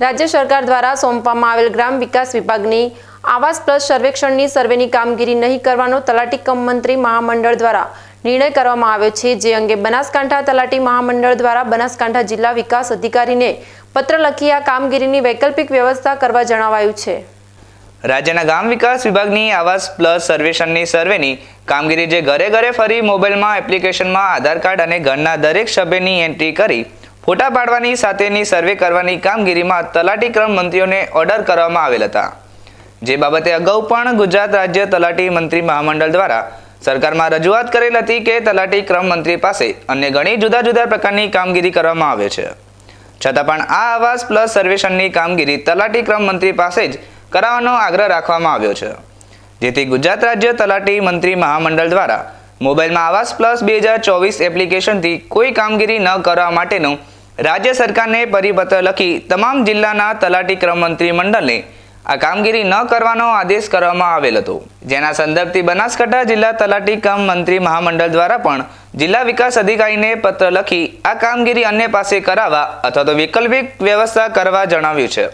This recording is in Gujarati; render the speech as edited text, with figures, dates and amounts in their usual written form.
રાજ્ય સરકાર દ્વારા સોંપવામાં આવેલ ગ્રામ વિકાસ વિભાગની આવાસ પ્લસ સર્વેક્ષણની સર્વેની કામગીરી નહીં કરવાનો તલાટી કમ મંત્રી મહામંડળ દ્વારા નિર્ણય કરવામાં આવ્યો છે, જે અંગે બનાસકાંઠા તલાટી મહામંડળ દ્વારા બનાસકાંઠા જિલ્લા વિકાસ અધિકારીને પત્ર લખી આ કામગીરીની વૈકલ્પિક વ્યવસ્થા કરવા જણાવાયું છે। રાજ્યના ગામ વિકાસ વિભાગની આવાસ પ્લસ સર્વેક્ષણની સર્વેની કામગીરી જે ઘરે ઘરે ફરી મોબાઈલમાં એપ્લિકેશનમાં આધાર કાર્ડ અને ઘરના દરેક સભ્યની એન્ટ્રી કરી ફોટા પાડવાની સાથેની સર્વે કરવાની કામગીરીમાં તલાટી ક્રમ મંત્રીઓને ઓર્ડર કરવામાં આવેલ હતા, જે બાબતે અગાઉ પણ ગુજરાત રાજ્ય તલાટી મંત્રી મહામંડળ દ્વારા સરકારમાં રજૂઆત કરેલ હતી કે તલાટી ક્રમ મંત્રી પાસે અન્ય ઘણી જુદા જુદા પ્રકારની કામગીરી કરવામાં આવે છે, છતાં પણ આ આવાસ પ્લસ સર્વેક્ષણની કામગીરી તલાટી ક્રમ મંત્રી પાસે જ કરાવવાનો આગ્રહ રાખવામાં આવ્યો છે, જેથી ગુજરાત રાજ્ય તલાટી મંત્રી મહામંડળ દ્વારા મોબાઈલમાં આવાસ પ્લસ 2024 એપ્લિકેશનથી કોઈ કામગીરી ન કરવા માટેનું રાજ્ય સરકારને પરિપત્ર લખી તમામ જિલ્લાના તલાટી ક્રમ મંત્રી મંડળને આ કામગીરી ન કરવાનો આદેશ કરવામાં આવેલ હતો, જેના સંદર્ભથી બનાસકાંઠા જિલ્લા તલાટી કમ મંત્રી મહામંડળ દ્વારા પણ જિલ્લા વિકાસ અધિકારીને પત્ર લખી આ કામગીરી અન્ય પાસે કરાવવા અથવા તો વૈકલ્પિક વ્યવસ્થા કરવા જણાવ્યું છે।